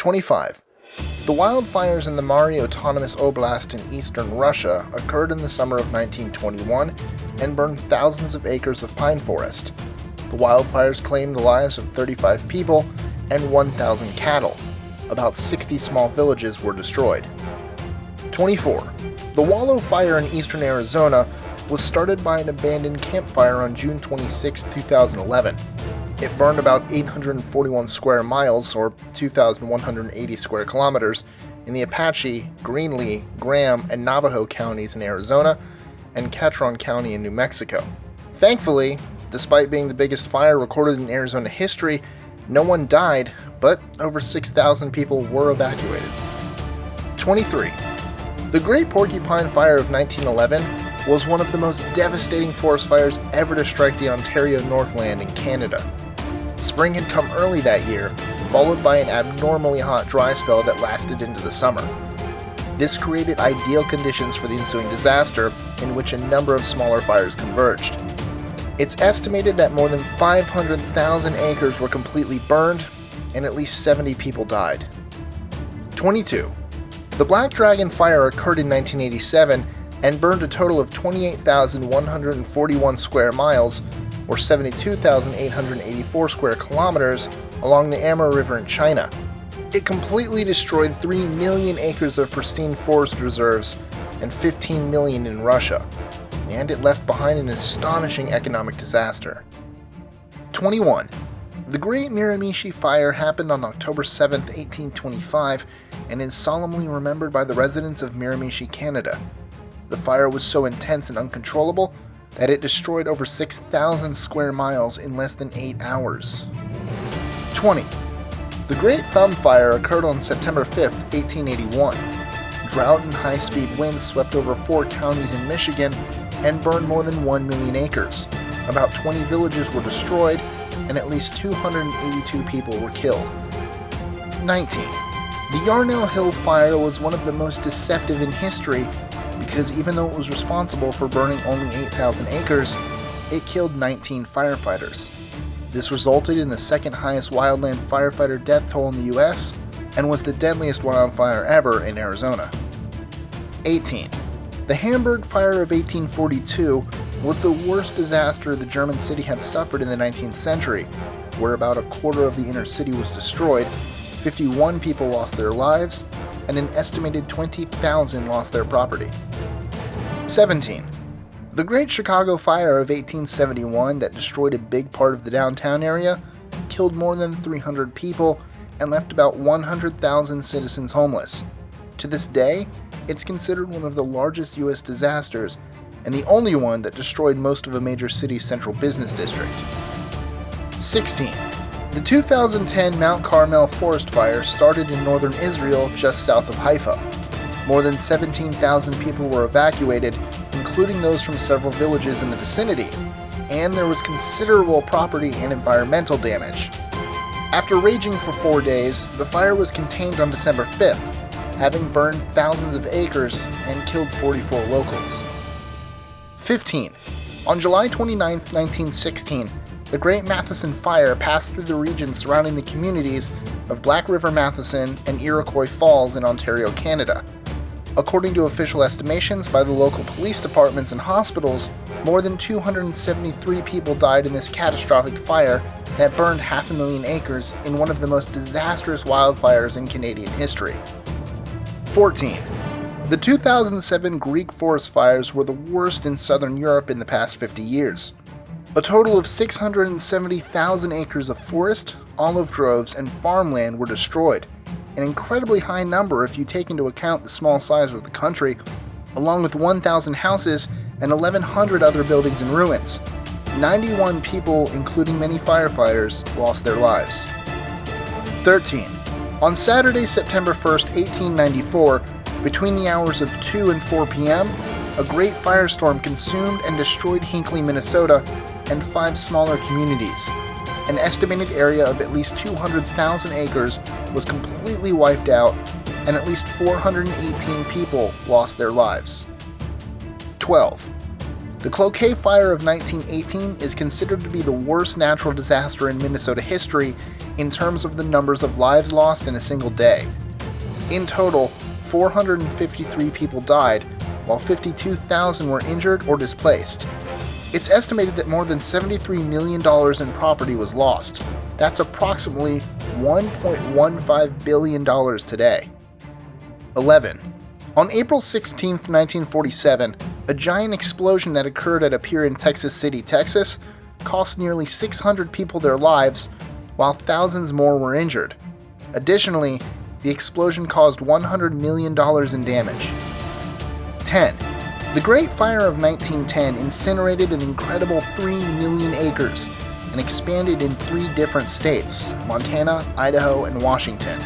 25. The wildfires in the Mari Autonomous Oblast in eastern Russia occurred in the summer of 1921 and burned thousands of acres of pine forest. The wildfires claimed the lives of 35 people and 1,000 cattle. About 60 small villages were destroyed. 24. The Wallow Fire in eastern Arizona was started by an abandoned campfire on June 26, 2011. It burned about 841 square miles, or 2,180 square kilometers, in the Apache, Greenlee, Graham, and Navajo counties in Arizona, and Catron County in New Mexico. Thankfully, despite being the biggest fire recorded in Arizona history, no one died, but over 6,000 people were evacuated. 23. The Great Porcupine Fire of 1911 was one of the most devastating forest fires ever to strike the Ontario Northland in Canada. Spring had come early that year, followed by an abnormally hot dry spell that lasted into the summer. This created ideal conditions for the ensuing disaster, in which a number of smaller fires converged. It's estimated that more than 500,000 acres were completely burned, and at least 70 people died. 22. The Black Dragon Fire occurred in 1987 and burned a total of 28,141 square miles, or 72,884 square kilometers, along the Amur River in China. It completely destroyed 3 million acres of pristine forest reserves and 15 million in Russia, and it left behind an astonishing economic disaster. 21. The Great Miramichi Fire happened on October 7, 1825, and is solemnly remembered by the residents of Miramichi, Canada. The fire was so intense and uncontrollable that it destroyed over 6,000 square miles in less than 8 hours. 20. The Great Thumb Fire occurred on September 5, 1881. Drought and high-speed winds swept over 4 counties in Michigan and burned more than 1 million acres. About 20 villages were destroyed, and at least 282 people were killed. 19. The Yarnell Hill Fire was one of the most deceptive in history because even though it was responsible for burning only 8,000 acres, it killed 19 firefighters. This resulted in the second highest wildland firefighter death toll in the US and was the deadliest wildfire ever in Arizona. 18. The Hamburg Fire of 1842 was the worst disaster the German city had suffered in the 19th century, where about a quarter of the inner city was destroyed, 51 people lost their lives, and an estimated 20,000 lost their property. 17. The Great Chicago Fire of 1871 that destroyed a big part of the downtown area, killed more than 300 people, and left about 100,000 citizens homeless. To this day, it's considered one of the largest U.S. disasters, and the only one that destroyed most of a major city's central business district. 16. The 2010 Mount Carmel forest fire started in northern Israel just south of Haifa. More than 17,000 people were evacuated, including those from several villages in the vicinity, and there was considerable property and environmental damage. After raging for 4 days, the fire was contained on December 5th, having burned thousands of acres and killed 44 locals. 15. On July 29, 1916, the Great Matheson Fire passed through the region surrounding the communities of Black River, Matheson, and Iroquois Falls in Ontario, Canada. According to official estimations by the local police departments and hospitals, more than 273 people died in this catastrophic fire that burned 500,000 acres in one of the most disastrous wildfires in Canadian history. 14. The 2007 Greek forest fires were the worst in southern Europe in the past 50 years. A total of 670,000 acres of forest, olive groves, and farmland were destroyed, an incredibly high number if you take into account the small size of the country, along with 1,000 houses and 1,100 other buildings in ruins. 91 people, including many firefighters, lost their lives. 13. On Saturday, September 1st, 1894, between the hours of 2 and 4 p.m., a great firestorm consumed and destroyed Hinckley, Minnesota, and 5 smaller communities. An estimated area of at least 200,000 acres was completely wiped out, and at least 418 people lost their lives. 12. The Cloquet Fire of 1918 is considered to be the worst natural disaster in Minnesota history in terms of the numbers of lives lost in a single day. In total, 453 people died, while 52,000 were injured or displaced. It's estimated that more than $73 million in property was lost. That's approximately $1.15 billion today. 11. On April 16, 1947, a giant explosion that occurred at a pier in Texas City, Texas, cost nearly 600 people their lives, while thousands more were injured. Additionally, the explosion caused $100 million in damage. 10. The Great Fire of 1910 incinerated an incredible 3 million acres and expanded in 3 different states: Montana, Idaho, and Washington.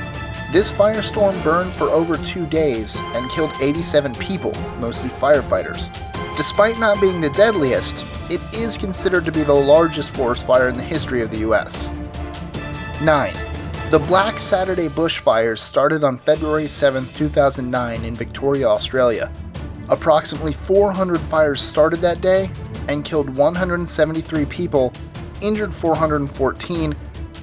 This firestorm burned for over 2 days and killed 87 people, mostly firefighters. Despite not being the deadliest, it is considered to be the largest forest fire in the history of the US. 9. The Black Saturday Bushfires started on February 7, 2009 in Victoria, Australia. Approximately 400 fires started that day and killed 173 people, injured 414,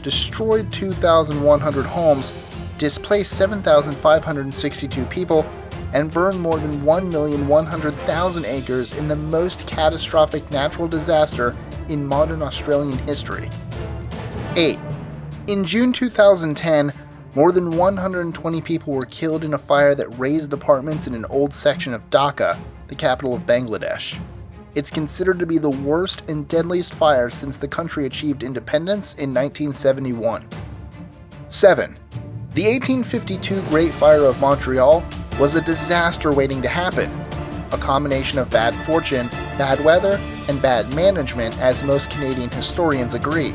destroyed 2,100 homes, displaced 7,562 people, and burned more than 1,100,000 acres in the most catastrophic natural disaster in modern Australian history. 8. In June 2010, more than 120 people were killed in a fire that razed apartments in an old section of Dhaka, the capital of Bangladesh. It's considered to be the worst and deadliest fire since the country achieved independence in 1971. 7. The 1852 Great Fire of Montreal was a disaster waiting to happen, a combination of bad fortune, bad weather, and bad management, as most Canadian historians agree.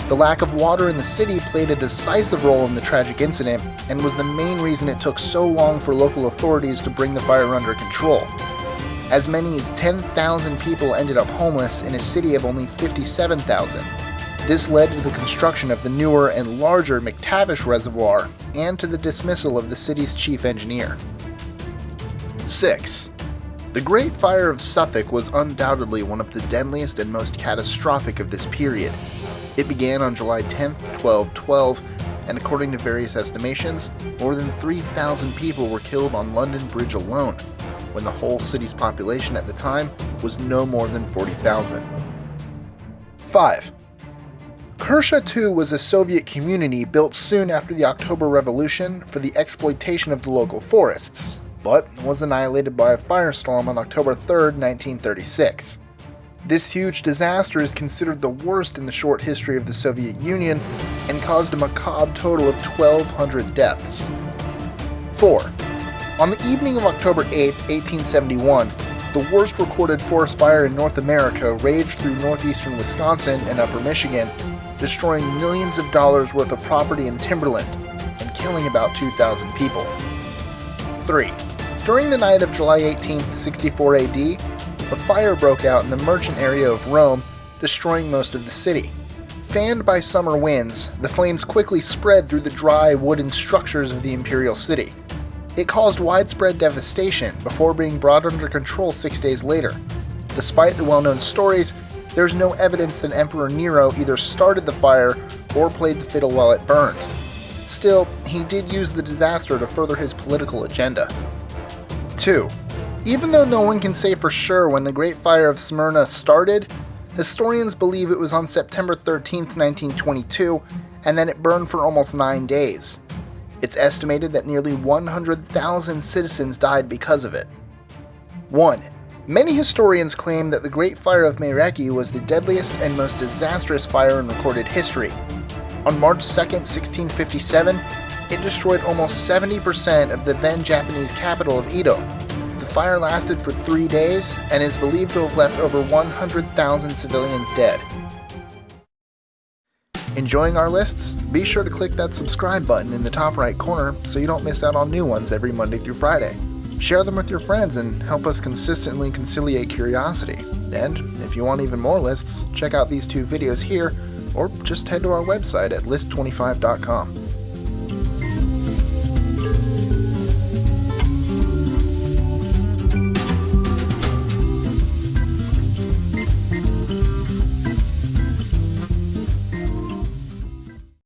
The lack of water in the city played a decisive role in the tragic incident and was the main reason it took so long for local authorities to bring the fire under control. As many as 10,000 people ended up homeless in a city of only 57,000. This led to the construction of the newer and larger McTavish Reservoir and to the dismissal of the city's chief engineer. 6. The Great Fire of Suffolk was undoubtedly one of the deadliest and most catastrophic of this period. It began on July 10, 1212, and according to various estimations, more than 3,000 people were killed on London Bridge alone, when the whole city's population at the time was no more than 40,000. 5. Kersha II was a Soviet community built soon after the October Revolution for the exploitation of the local forests, but was annihilated by a firestorm on October 3, 1936. This huge disaster is considered the worst in the short history of the Soviet Union and caused a macabre total of 1,200 deaths. 4. On the evening of October 8, 1871, the worst recorded forest fire in North America raged through northeastern Wisconsin and upper Michigan, destroying millions of dollars worth of property in timberland and killing about 2,000 people. 3. During the night of July 18, 64 AD, a fire broke out in the merchant area of Rome, destroying most of the city. Fanned by summer winds, the flames quickly spread through the dry wooden structures of the imperial city. It caused widespread devastation before being brought under control 6 days later. Despite the well-known stories, there's no evidence that Emperor Nero either started the fire or played the fiddle while it burned. Still, he did use the disaster to further his political agenda. 2. Even though no one can say for sure when the Great Fire of Smyrna started, historians believe it was on September 13, 1922, and then it burned for almost 9 days. It's estimated that nearly 100,000 citizens died because of it. 1. Many historians claim that the Great Fire of Miramichi was the deadliest and most disastrous fire in recorded history. On March 2, 1657, it destroyed almost 70% of the then Japanese capital of Edo. The fire lasted for 3 days and is believed to have left over 100,000 civilians dead. Enjoying our lists? Be sure to click that subscribe button in the top right corner so you don't miss out on new ones every Monday through Friday. Share them with your friends and help us consistently conciliate curiosity. And if you want even more lists, check out these 2 videos here or just head to our website at list25.com.